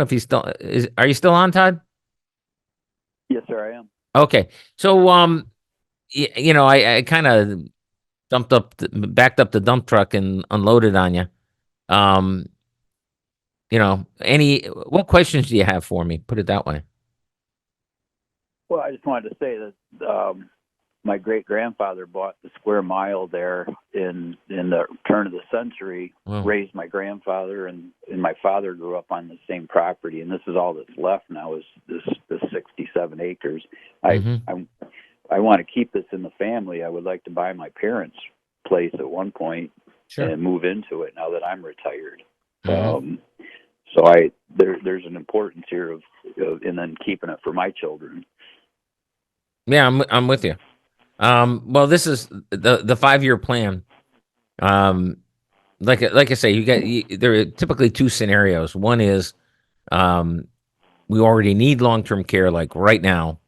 know if he's still is. Are you still on, Todd? Yes, sir, I am. Okay. So, I kind of backed up the dump truck and unloaded on you. Um, what questions do you have for me? Put it that way. Well, I just wanted to say that my great grandfather bought the square mile there in the turn of the century. Well, Raised my grandfather, and my father grew up on the same property, and this is all that's left now is this 67 acres. I hmm I I want to keep this in the family. I would like to buy my parents' place at one point Sure. and move into it now that I'm retired. hmm Um, so there's an importance here of and then keeping it for my children. Yeah, I'm with you. Well, this is the 5-year plan. Um, like I say, there are typically two scenarios. One is um, we already need long term care, like right now.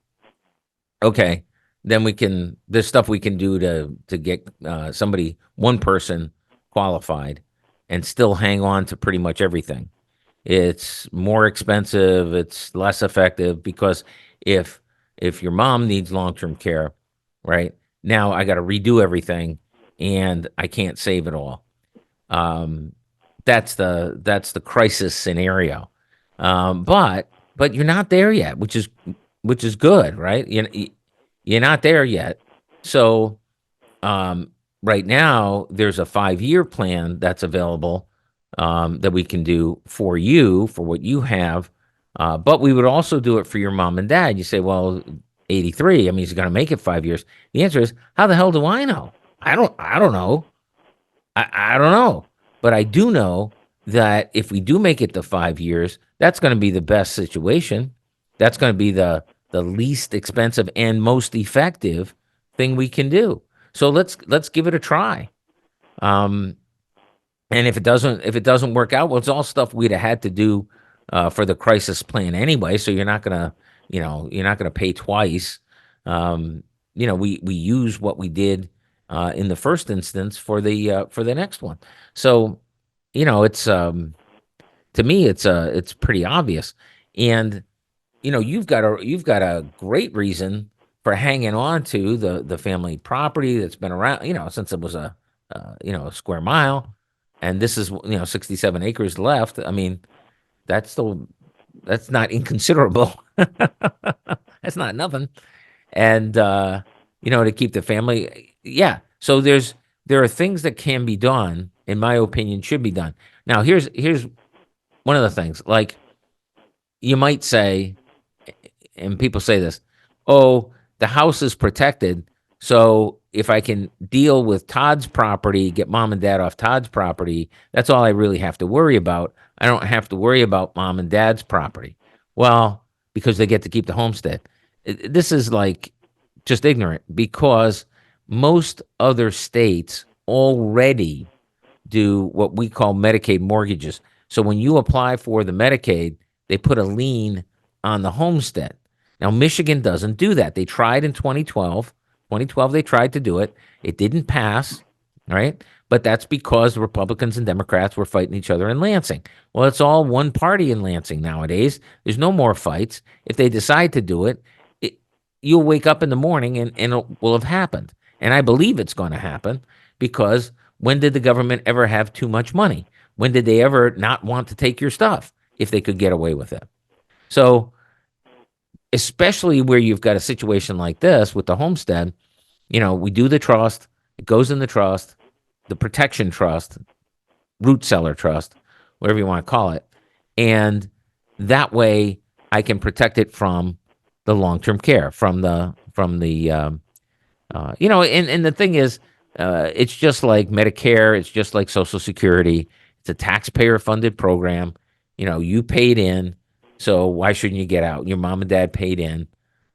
Okay, then there's stuff we can do to get one person qualified, and still hang on to pretty much everything. It's more expensive, it's less effective because if if your mom needs long-term care, right? Now I got to redo everything and I can't save it all. Um, that's the crisis scenario. But you're not there yet, which is good, right? You're not there yet. So um, right now, there's a 5-year plan that's available that we can do for you for what you have. But we would also do it for your mom and dad. You say, well, 83. I mean, he's going to make it 5 years. The answer is, how the hell do I know? I don't know. I don't know. But I do know that if we do make it to 5 years, that's going to be the best situation. That's going to be the least expensive and most effective thing we can do. So let's give it a try. Um, and if it doesn't work out, well, it's all stuff we'd have had to do for the crisis plan anyway. So you're not gonna pay twice. Um, we use what we did in the first instance for the next one. So it's to me it's pretty obvious, and you've got a great reason for hanging on to the family property that's been around, since it was a square mile, and this is 67 acres left. I mean, that's not inconsiderable. That's not nothing, and to keep the family. Yeah. So there are things that can be done, in my opinion, should be done. Now, here's one of the things. Like you might say, and people say this, oh, the house is protected. So if I can deal with Todd's property, get mom and dad off Todd's property, that's all I really have to worry about. I don't have to worry about mom and dad's property. Well, because they get to keep the homestead. This is like just ignorant because most other states already do what we call Medicaid mortgages. So when you apply for the Medicaid, they put a lien on the homestead. Now, Michigan doesn't do that. They tried in 2012. 2012, they tried to do it. It didn't pass, right? But that's because the Republicans and Democrats were fighting each other in Lansing. Well, it's all one party in Lansing nowadays. There's no more fights. If they decide to do it, you'll wake up in the morning and it will have happened. And I believe it's going to happen because when did the government ever have too much money? When did they ever not want to take your stuff if they could get away with it? So, especially where you've got a situation like this with the homestead, we do the trust, it goes in the trust, the protection trust, root cellar trust, whatever you want to call it. And that way I can protect it from the long-term care, and the thing is, it's just like Medicare, it's just like Social Security. It's a taxpayer-funded program. You paid in, so why shouldn't you get out? Your mom and dad paid in,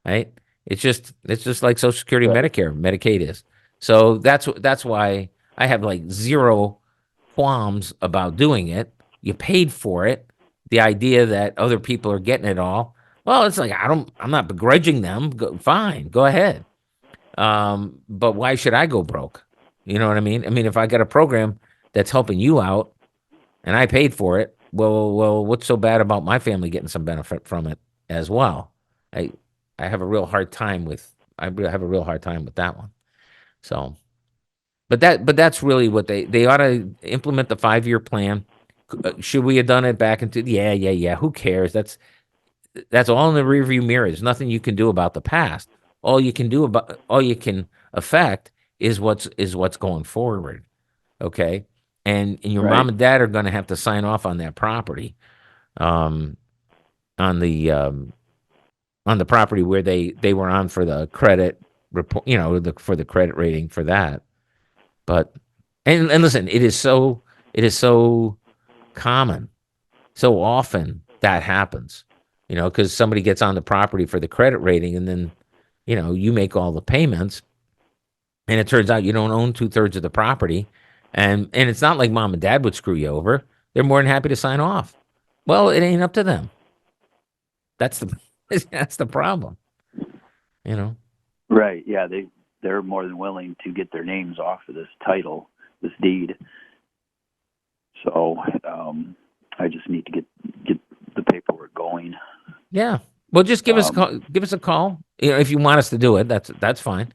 right? It's just like Social Security, Right. Medicare, Medicaid is. So that's why I have like zero qualms about doing it. You paid for it. The idea that other people are getting it all, well, it's like I'm not begrudging them. Fine, go ahead. But why should I go broke? You know what I mean? I mean, if I got a program that's helping you out and I paid for it, well, what's so bad about my family getting some benefit from it as well? I I have a real hard time with have a real hard time with that one. So, but that's really what they ought to implement the 5-year plan. Should we have done it back into yeah. Who cares? That's all in the rearview mirror. There's nothing you can do about the past. All you can affect is what's going forward. Okay. And your Right. mom and dad are going to have to sign off on that property, um, on the um, on the property where they were on for the credit report, for the credit rating for that. But and listen, it is so common, so often that happens, because somebody gets on the property for the credit rating, and then you make all the payments, and it turns out you don't own 2/3 of the property, and it's not like mom and dad would screw you over. They're more than happy to sign off. Well, it ain't up to them. That's the that's the problem. You know. Right. Yeah. They're more than willing to get their names off of this title, this deed. So I just need to get the paperwork going. Yeah. Well, just Um, give us a call. If you want us to do it, that's fine.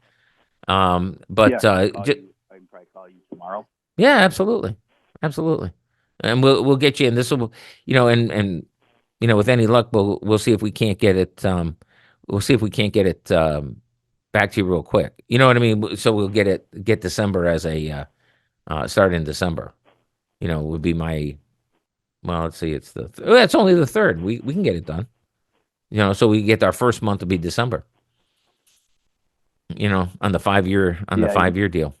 yeah. But Can I call you? I can probably call you tomorrow. yeah, absolutely, absolutely, and we'll get you. And this will, and with any luck, we'll see if we can't get it. We'll see if we can't get it back to you real quick. You know what I mean? So we'll get December as a start in December. Would be my. Well, let's see. It's only the third. We can get it done. So we get our first month to be December. On the 5-year Yeah. 5-year deal.